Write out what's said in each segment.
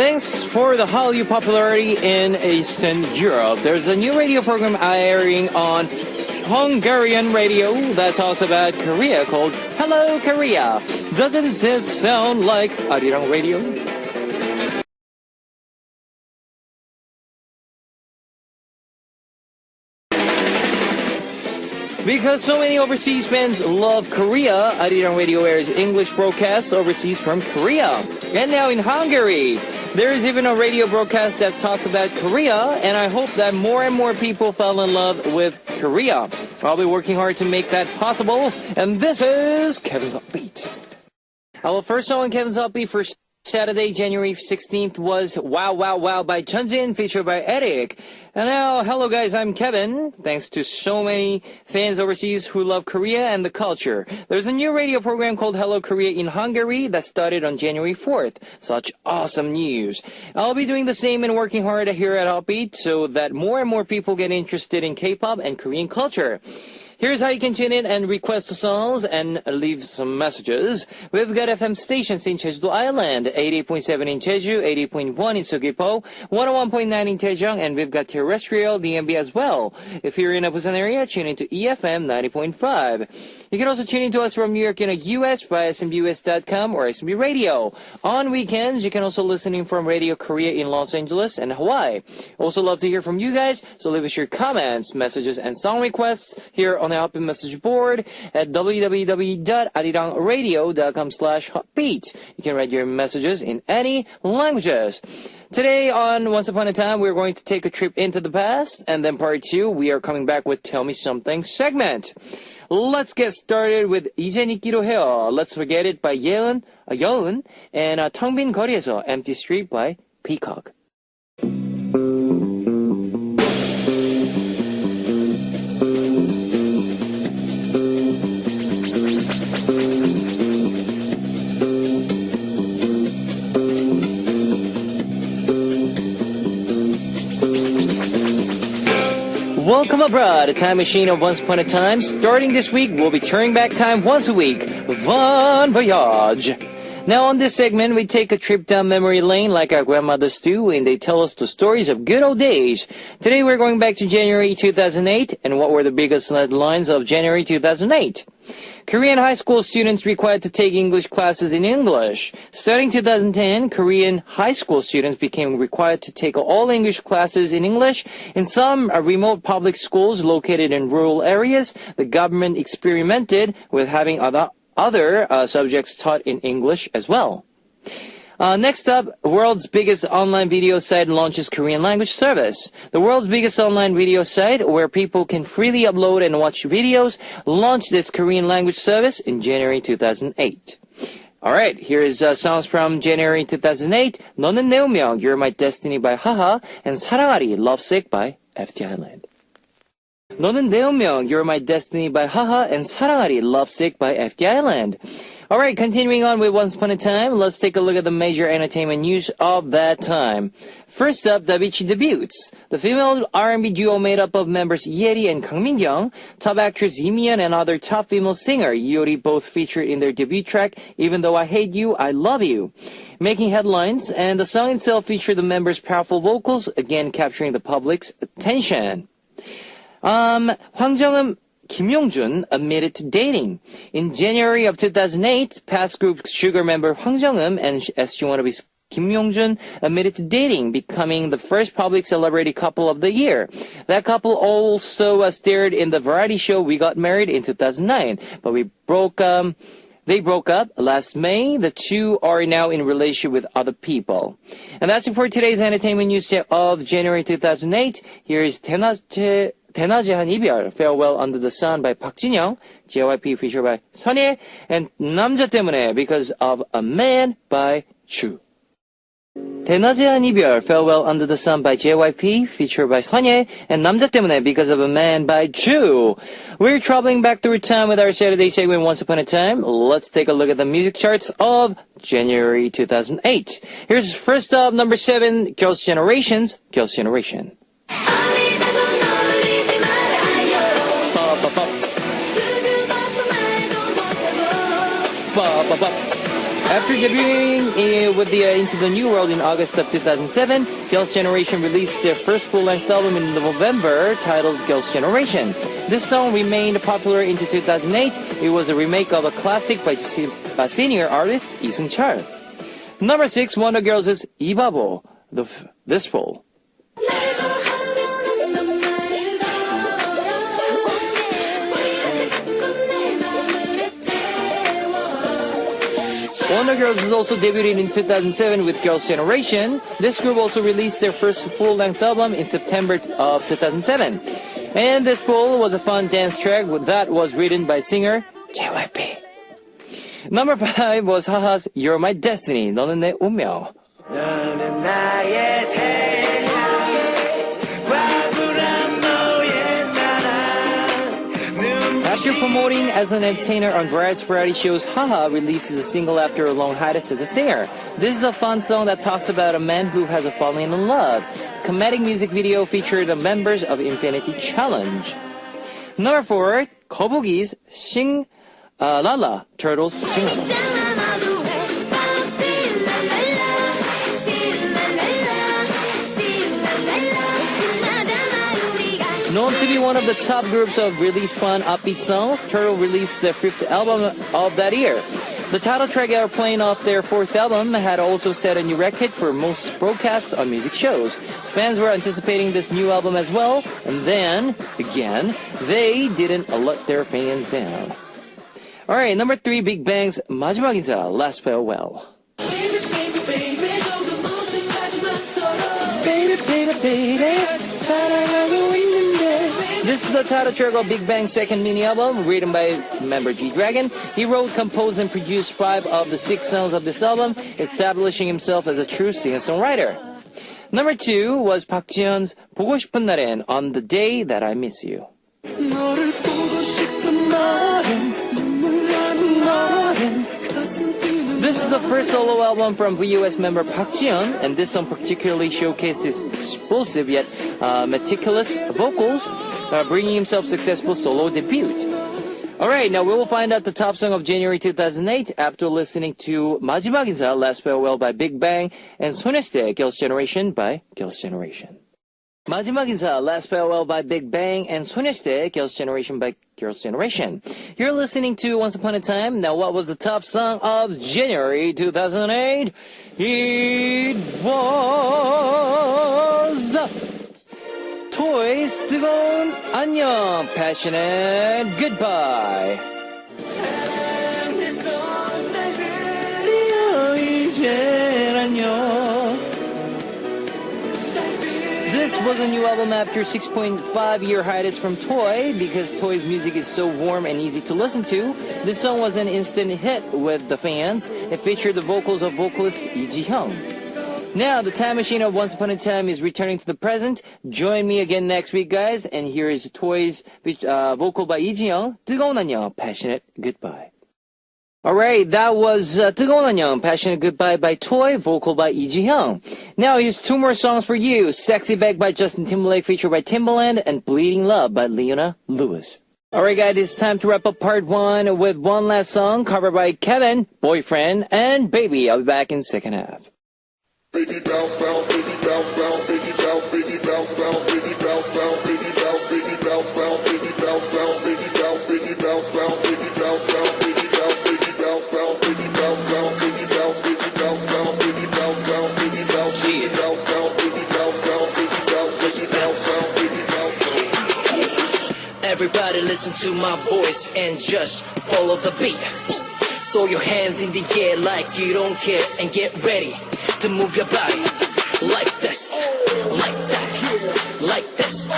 Thanks for the Hallyu popularity in Eastern Europe. There's a new radio program airing on Hungarian radio that talks about Korea called Hello Korea. Doesn't this sound like Arirang Radio? Because so many overseas fans love Korea, Arirang Radio airs English broadcast overseas from Korea. And now in Hungary, there is even a radio broadcast that talks about Korea, and I hope that more and more people fall in love with Korea. I'll be working hard to make that possible, and this is Kevin's Upbeat. Our first song on Kevin's Upbeat for Saturday, January 16th was Wow Wow Wow by Chunjin, featured by Eric. And now, hello guys, I'm Kevin. Thanks to so many fans overseas who love Korea and the culture. There's a new radio program called Hello Korea in Hungary that started on January 4th. Such awesome news. I'll be doing the same and working hard here at Upbeat so that more and more people get interested in K-pop and Korean culture. Here's how you can tune in and request the songs and leave some messages. We've got FM stations in Jeju Island, 88.7 in Jeju, 88.1 in Seogwipo, 101.9 in Daejeong, and we've got terrestrial DMB as well. If you're in a Busan area, tune into EFM 90.5. You can also tune into us from New York in the US via smbus.com or SMB Radio. On weekends, you can also listen in from Radio Korea in Los Angeles and Hawaii. Also love to hear from you guys, so leave us your comments, messages, and song requests here on the Upbeat message board at www.arirangradio.com/upbeat. You can write your messages in any languages. Today on Once Upon a Time, we're going to take a trip into the past, and then part 2, we are coming back with Tell Me Something segment. Let's get started with 이젠 잊기로 해요. Let's Forget It by 예은, and 텅 빈 거리에서 Empty Street by Peacock. Welcome abroad, a time machine of Once Upon a Time. Starting this week, we'll be turning back time once a week. Bon voyage! Now on this segment, we take a trip down memory lane like our grandmothers do, and they tell us the stories of good old days. Today we're going back to January 2008, and what were the biggest headlines of January 2008? Korean high school students required to take English classes in English. Starting 2010, Korean high school students became required to take all English classes in English. In some remote public schools located in rural areas, the government experimented with having other subjects taught in English as well. Next up, world's biggest online video site launches Korean language service. The world's biggest online video site, where people can freely upload and watch videos, launched its Korean language service in January 2008. Alright, here is songs from January 2008. 너는 내 운명, You're My Destiny by Haha, and 사랑하리, Lovesick by FT Island. 너는 내 운명, You're My Destiny by Haha, and 사랑하리, Lovesick by FT Island. Alright, continuing on with Once Upon a Time, let's take a look at the major entertainment news of that time. First up, Davichi debuts. The female R&B duo made up of members Yeri and Kang Min-kyung, top actress Lee Mi-yeon, and other top female singer Yori both featured in their debut track, Even Though I Hate You, I Love You, making headlines, and the song itself featured the members' powerful vocals, again capturing the public's attention. 황정음 Kim Yong-jun admitted to dating. In January of 2008, past group Sugar member Hwang Jung-eum and SG Wannabes Kim Yong-jun admitted to dating, becoming the first public celebrity couple of the year. That couple also starred in the variety show We Got Married in 2009, but they broke up last May. The two are now in relationship with other people. And that's it for today's entertainment news of January 2008. Here is 대낮의 이별, Farewell Under the Sun by 박진영, JYP featured by 선예, and 남자 때문에, Because of a Man by Chu. 대낮의 이별, Farewell Under the Sun by JYP featured by 선예, and 남자 때문에, Because of a Man by Chu. We're traveling back through time with our Saturday segment Once Upon a Time. Let's take a look at the music charts of January 2008. Here's first up, number 7, Girls' Generation. After debuting with the Into the New World in August of 2007, Girls' Generation released their first full-length album in November titled Girls' Generation. This song remained popular into 2008. It was a remake of a classic by senior artist Lee Seung-chul. Number 6, Wonder Girls' 이바보, This Fall. Wonder Girls is also debuted in 2007 with Girls' Generation. This group also released their first full-length album in September of 2007. And This Fall was a fun dance track that was written by singer JYP. Number 5 was Haha's You're My Destiny, 너는 내 운명. 너는 나의 태양, 과분한 너의 사랑. After promoting as an entertainer on various variety shows, Haha releases a single after a long hiatus as a singer. This is a fun song that talks about a man who has fallen in love. Comedic music video featured the members of Infinity Challenge. Number 4, 거북이's Sing Lala, Turtles Sing Lala. Known to be one of the top groups of release fun, upbeat songs, Turtle released their 5th album of that year. The title track they are playing off their 4th album had also set a new record for most broadcast on music shows. Fans were anticipating this new album as well, and then, again, they didn't let their fans down. Alright, number 3, Big Bang's 마지막 인사, Last Farewell. Baby, baby, baby, this is the title track of Big Bang's second mini-album, written by member G-Dragon. He wrote, composed, and produced 5 of the 6 songs of this album, establishing himself as a true singer-songwriter. Number 2 was Park Ji-yeon's 보고 싶은 날엔, On the Day That I Miss You. 너를 보고 싶은 날엔, 눈물 나는 날엔, This is the first solo album from VOS member Park Ji-yeon, and this song particularly showcased his explosive yet meticulous vocals, bringing himself successful solo debut. Alright, now we will find out the top song of January 2008 after listening to 마지막 인사, Last Farewell by Big Bang, and 소녀시대, Girls' Generation by Girls' Generation. 마지막 인사, Last Farewell by Big Bang, and 소녀시대, Girls' Generation by Girls' Generation. You're listening to Once Upon a Time. Now, what was the top song of January 2008? It was Toys, 뜨거운 안녕, Passionate Goodbye. 이젠 안녕. This was a new album after 6.5-year hiatus from Toy. Because Toy's music is so warm and easy to listen to, this song was an instant hit with the fans. It featured the vocals of vocalist Lee Ji-hyung. Now, the time machine of Once Upon a Time is returning to the present. Join me again next week, guys. And here is Toy's vocal by Lee Ji-hyung, 뜨거운 안녕, Passionate Goodbye. Alright, that was 뜨거운 안녕, Passionate Goodbye by Toy, vocal by Lee Ji-hyung. Now here's 2 more songs for you. Sexy Back by Justin Timberlake, featured by Timbaland, and Bleeding Love by Leona Lewis. Alright guys, it's time to wrap up part 1 with one last song covered by Kevin, Boyfriend, and Baby. I'll be back in second half. Baby bounce, bounce, baby bounce, bounce, baby bounce, baby bounce, bounce, baby bounce, bounce, baby bounce, baby bounce, bounce, baby bounce, bounce, baby bounce, baby bounce, bounce, baby bounce, bounce, baby bounce, baby bounce, bounce, baby bounce, bounce, baby bounce, baby bounce, bounce, baby bounce, bounce, baby bounce, baby bounce, bounce, baby bounce, bounce, baby bounce, baby bounce, bounce, baby bounce, bounce. Everybody listen to my voice and just follow the beat. Throw your hands in the air like you don't care and get ready to move your body like this, like that, like this,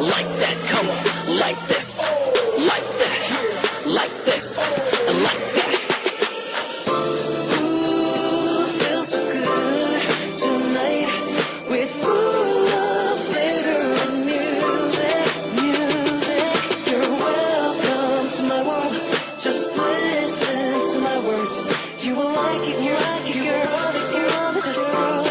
like that. Come on, like this, like that, like this, and like that. Ooh, feels so good tonight with full of flavor and music, music. You're welcome to my world. Just listen to my words. You will like it, you like it, you're on it, you're on it, you're on it.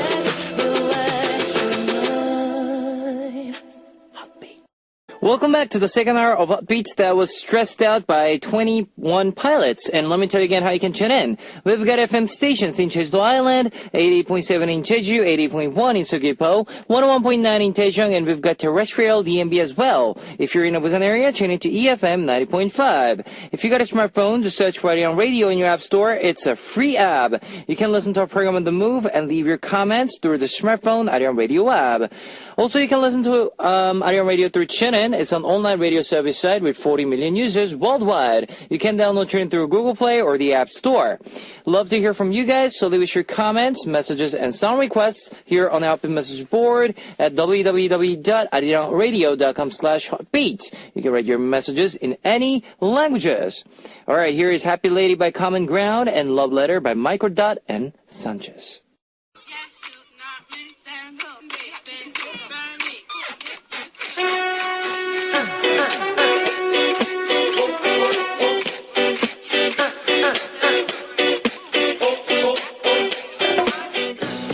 Welcome back to the second hour of Upbeats that was stressed out by 21 pilots. And let me tell you again how you can tune in. We've got FM stations in Jeju Island, 88.7 in Jeju, 88.1 in Seogwipo, 101.9 in Daejeong, and we've got terrestrial DMB as well. If you're in the Busan area, tune into EFM 90.5. If you got a smartphone, just search for Arion Radio in your app store. It's a free app. You can listen to our program on the move and leave your comments through the smartphone Arion Radio app. Also, you can listen to Arion Radio through TuneIn. It's an online radio service site with 40 million users worldwide. You can download TuneIn through Google Play or the App Store. Love to hear from you guys, so leave us your comments, messages, and song requests here on our message board at www.arionradio.com/heartbeat. You can write your messages in any languages. All right, here is Happy Lady by Common Ground and Love Letter by Michael Dot and Sanchez.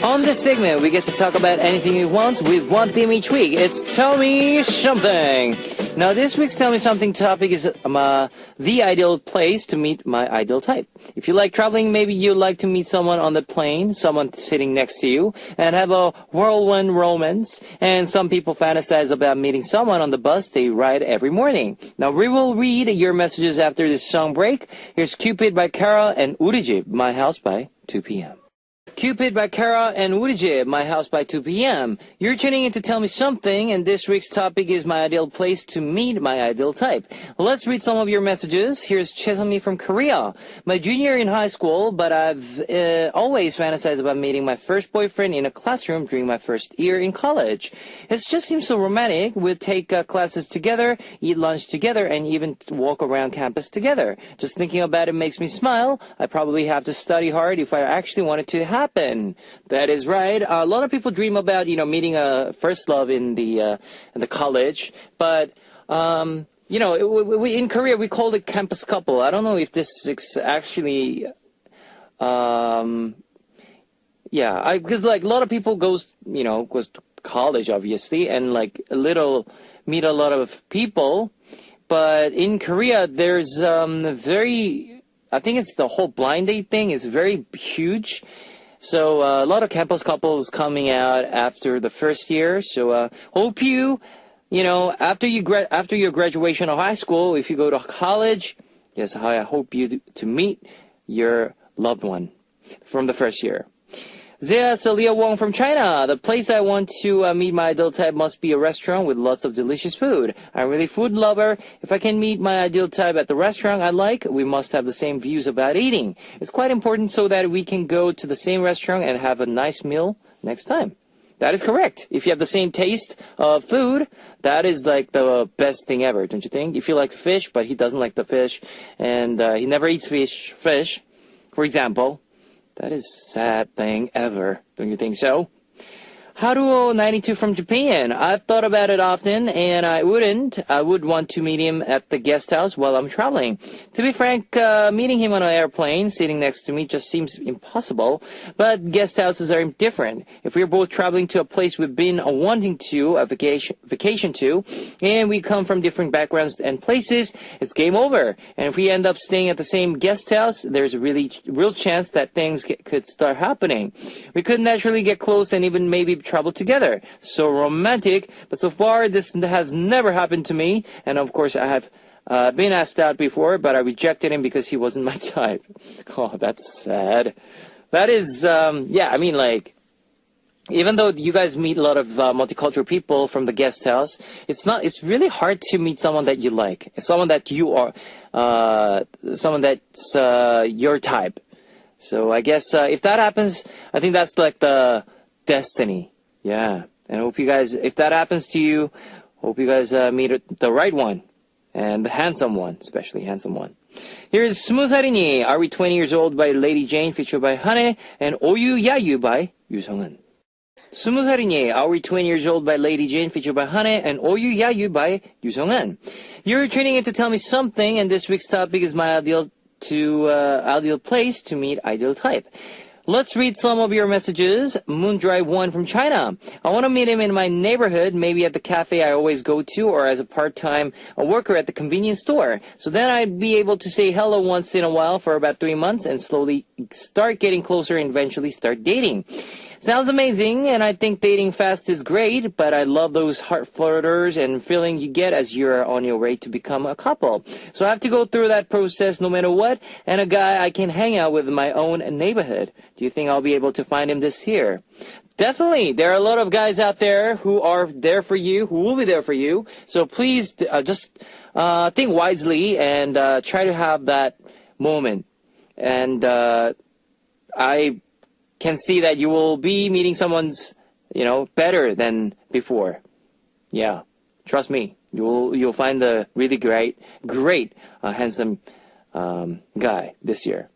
On this segment, we get to talk about anything we want with one theme each week. It's Tell Me Something. Now, this week's Tell Me Something topic is the ideal place to meet my ideal type. If you like traveling, maybe you'd like to meet someone on the plane, someone sitting next to you, and have a whirlwind romance. And some people fantasize about meeting someone on the bus they ride every morning. Now, we will read your messages after this song break. Here's Cupid by Kara and Urijib, My House by 2 p.m. Cupid by Kara and Urijib, My House by 2 p.m. You're tuning in to Tell Me Something, and this week's topic is my ideal place to meet my ideal type. Let's read some of your messages. Here's Chesami from Korea. My junior in high school, but I've always fantasized about meeting my first boyfriend in a classroom during my first year in college. It just seems so romantic. We'd take classes together, eat lunch together, and even walk around campus together. Just thinking about it makes me smile. I probably have to study hard if I actually wanted to happen. That is right. A lot of people dream about, meeting a first love in the college, but we in Korea we call it campus couple. I don't know if this is actually, because like a lot of people goes to college obviously, and like meet a lot of people, but in Korea there's I think it's the whole blind date thing is very huge. So a lot of campus couples coming out after the first year. So hope after your graduation of high school, if you go to college, yes, I hope you to meet your loved one from the first year. Zia Celia Wong from China. The place I want to meet my ideal type must be a restaurant with lots of delicious food. I'm really food lover. If I can meet my ideal type at the restaurant I like, we must have the same views about eating. It's quite important so that we can go to the same restaurant and have a nice meal next time. That is correct. If you have the same taste of food, that is like the best thing ever, don't you think? If you like fish, but he doesn't like the fish, and he never eats fish, for example, that is sad thing ever. Don't you think so? Haruo92 from Japan. I've thought about it often, and I would want to meet him at the guest house while I'm traveling. To be frank, meeting him on an airplane, sitting next to me, just seems impossible. But guest houses are different. If we're both traveling to a place we've been wanting to, a vacation to, and we come from different backgrounds and places, it's game over. And if we end up staying at the same guest house, there's a real chance that things could start happening. We could naturally get close and even maybe travel together. So romantic, but so far this has never happened to me. And of course I have been asked out before, but I rejected him because he wasn't my type. Oh, that's sad. That is, even though you guys meet a lot of multicultural people from the guest house, it's really hard to meet someone that you like. Someone that you are, someone that's your type. So I guess if that happens, I think that's like the destiny. Yeah, and I hope you guys, if that happens to you, hope you guys meet the right one, and the handsome one, especially handsome one. Here's 스무살이니, Are We 20 Years Old by Lady Jane, featured by Hane, and 오유 야유 by 유성은. 스무살이니, Are We 20 Years Old by Lady Jane, featured by Hane, and 오유 야유 by 유성은. You're tuning in to Tell Me Something, and this week's topic is my ideal place to meet ideal type. Let's read some of your messages. Moondrive 1 from China. I want to meet him in my neighborhood, maybe at the cafe I always go to, or as a part-time worker at the convenience store. So then I'd be able to say hello once in a while for about 3 months and slowly start getting closer and eventually start dating. Sounds amazing, and I think dating fast is great, but I love those heart flutters and feeling you get as you're on your way to become a couple. So I have to go through that process no matter what, and a guy I can hang out with in my own neighborhood. Do you think I'll be able to find him this year? Definitely. There are a lot of guys out there who are there for you, who will be there for you. So please just think wisely and try to have that moment. And I can see that you will be meeting someone's, better than before. Yeah, trust me, you'll find a really great, handsome guy this year.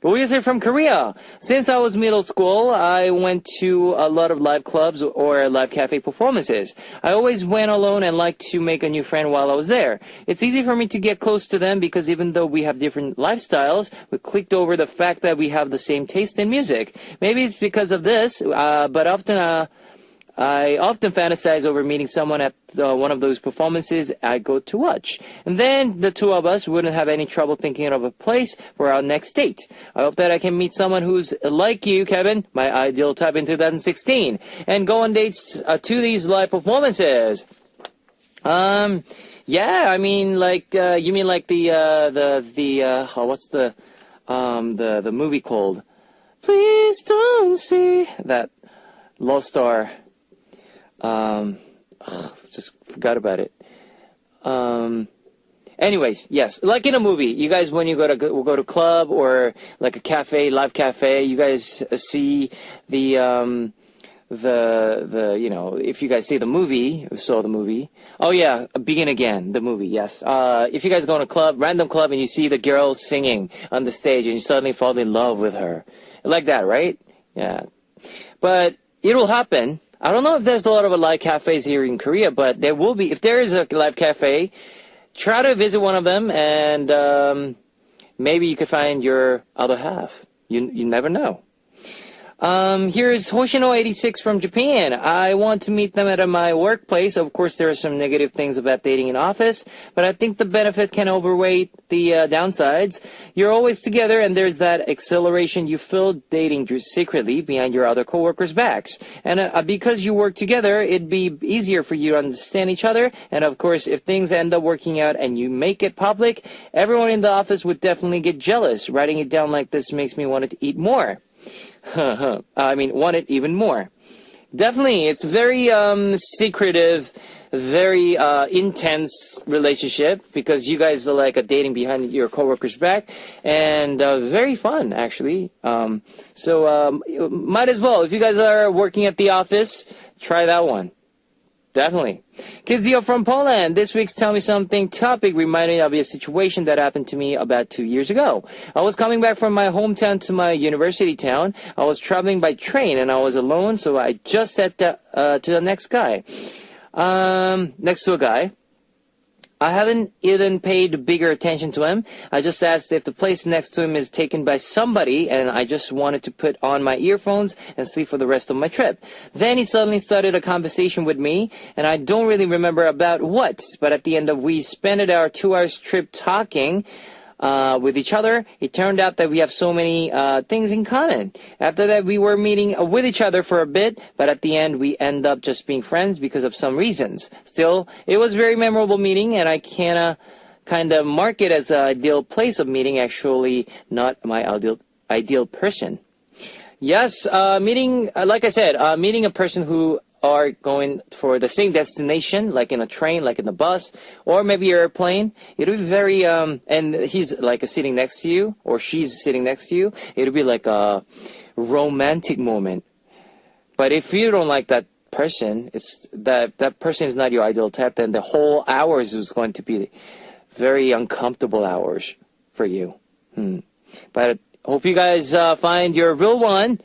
We're from Korea. Since I was middle school, I went to a lot of live clubs or live cafe performances. I always went alone and liked to make a new friend while I was there. It's easy for me to get close to them because even though we have different lifestyles, we clicked over the fact that we have the same taste in music. Maybe it's because of this, but I often fantasize over meeting someone at one of those performances I go to watch. And then the two of us wouldn't have any trouble thinking of a place for our next date. I hope that I can meet someone who's like you, Kevin, my ideal type in 2016, and go on dates to these live performances. Yeah, I mean, like, you mean like what's the movie called? Please don't see that Lost Star. Just forgot about it. Anyways, yes, like in a movie, you guys, when you go to club or like a cafe, live cafe, you guys see the if you guys see the movie, saw the movie. Oh yeah, Begin Again, the movie, yes. If you guys go in a club, random club, and you see the girl singing on the stage and you suddenly fall in love with her. Like that, right? Yeah. But it will happen. I don't know if there's a lot of live cafes here in Korea, but there will be. If there is a live cafe, try to visit one of them, and maybe you could find your other half. You never know. Here's Hoshino86 from Japan. I want to meet them at my workplace. Of course, there are some negative things about dating in office, but I think the benefit can overweight the downsides. You're always together, and there's that exhilaration you feel dating secretly behind your other coworkers' backs. And because you work together, it'd be easier for you to understand each other. And of course, if things end up working out and you make it public, everyone in the office would definitely get jealous. Writing it down like this makes me want to eat more. I mean, want it even more. Definitely, it's very secretive, very intense relationship because you guys are like dating behind your coworker's back, and very fun actually. So might as well, if you guys are working at the office, try that one. Definitely. Kizio from Poland. This week's Tell Me Something topic reminded me of a situation that happened to me about 2 years ago. I was coming back from my hometown to my university town. I was traveling by train and I was alone, so I just said to the next to a guy. I haven't even paid bigger attention to him. I just asked if the place next to him is taken by somebody, and I just wanted to put on my earphones and sleep for the rest of my trip. Then he suddenly started a conversation with me, and I don't really remember about what, but at the end of we spent our 2 hours trip talking with each other. It turned out that we have so many things in common. After that, we were meeting with each other for a bit, but at the end, we end up just being friends because of some reasons. Still, it was a very memorable meeting, and I kind of mark it as an ideal place of meeting, actually not my ideal person. Yes, meeting, like I said, meeting a person who are going for the same destination, like in a train, like in the bus, or maybe airplane. It'll be very, and he's like sitting next to you, or she's sitting next to you. It'll be like a romantic moment. But if you don't like that person, it's that person is not your ideal type, then the whole hours is going to be very uncomfortable hours for you. But hope you guys find your real one.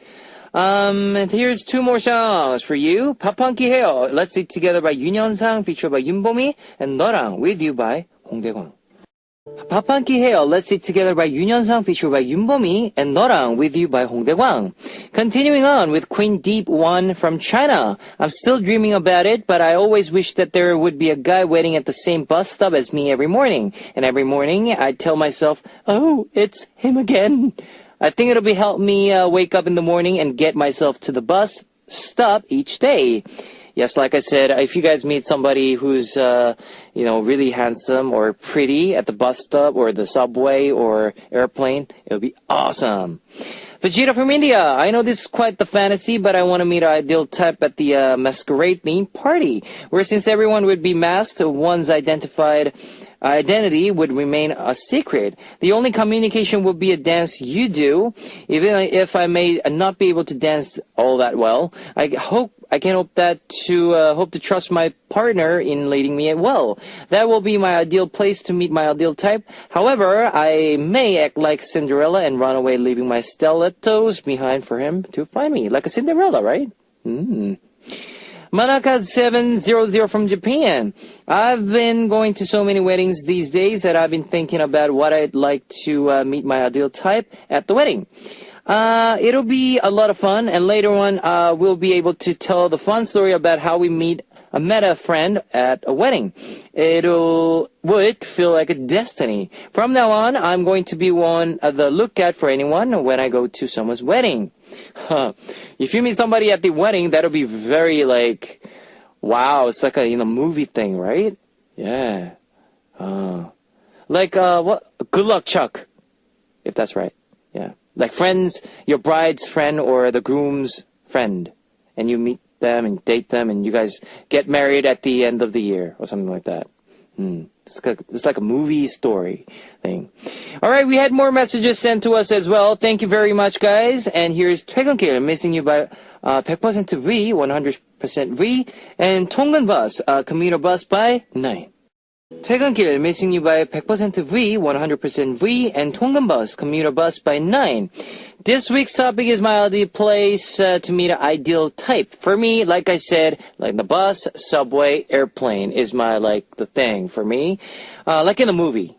And here's 2 more songs for you. 팝펑키 해요. Let's Sit Together by 윤현상, featured by 윤보미, and 너랑 With You by 홍대광. 밥한끼 해요. Let's Eat Together by 윤현상 featured by 윤범이 and 너랑 With You by 홍대광. Continuing on with Queen Deep One from China. I'm still dreaming about it, but I always wish that there would be a guy waiting at the same bus stop as me every morning. And every morning I'd tell myself, oh, it's him again. I think it'll be help me wake up in the morning and get myself to the bus stop each day. Yes, like I said, if you guys meet somebody who's, really handsome or pretty at the bus stop or the subway or airplane, it'll be awesome. Vegeta from India. I know this is quite the fantasy, but I want to meet an ideal type at the masquerade theme party, where since everyone would be masked, one's identity would remain a secret. The only communication would be a dance you do, even if I may not be able to dance all that well. I can hope to trust my partner in leading me well. That will be my ideal place to meet my ideal type. However, I may act like Cinderella and run away, leaving my stilettos behind for him to find me, like a Cinderella, right? Manaka700 from Japan. I've been going to so many weddings these days that I've been thinking about what I'd like to meet my ideal type at the wedding. It'll be a lot of fun, and later on, we'll be able to tell the fun story about how we met a friend at a wedding. Would feel like a destiny. From now on, I'm going to be on the lookout for anyone when I go to someone's wedding. If you meet somebody at the wedding, that'll be very wow, it's like a movie thing, right? Yeah. What? Good luck, Chuck. If that's right. Yeah. Like friends, your bride's friend or the groom's friend. And you meet them and date them and you guys get married at the end of the year or something like that. It's like a movie story thing. All right, we had more messages sent to us as well. Thank you very much, guys. And here's 퇴근길, Missing You by 100% V, 100% V, and 통근 bus, commuter bus by 9. 퇴근길, Missing You by 100% V, 100% V, and 통근 bus, commuter bus by 9. This week's topic is my ideal place to meet an ideal type. For me, like I said, like the bus, subway, airplane is my, the thing for me. Like in the movie.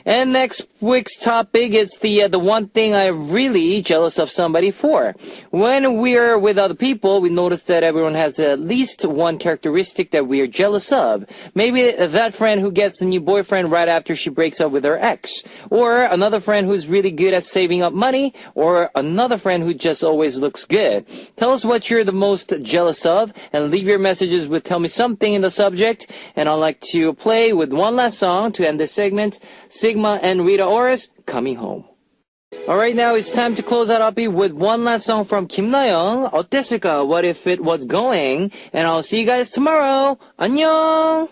And next week's topic is the one thing I'm really jealous of somebody for. When we're with other people, we notice that everyone has at least one characteristic that we are jealous of. Maybe that friend who gets the new boyfriend right after she breaks up with her ex. Or another friend who's really good at saving up money. Or another friend who just always looks good. Tell us what you're the most jealous of. And leave your messages with Tell Me Something in the subject. And I'd like to play with one last song to end this segment. Sigma and Rita Ora, Coming Home. Alright, now it's time to close out Uppy with one last song from Kim Na-young, 어땠을까? What if it was going? And I'll see you guys tomorrow. 안녕!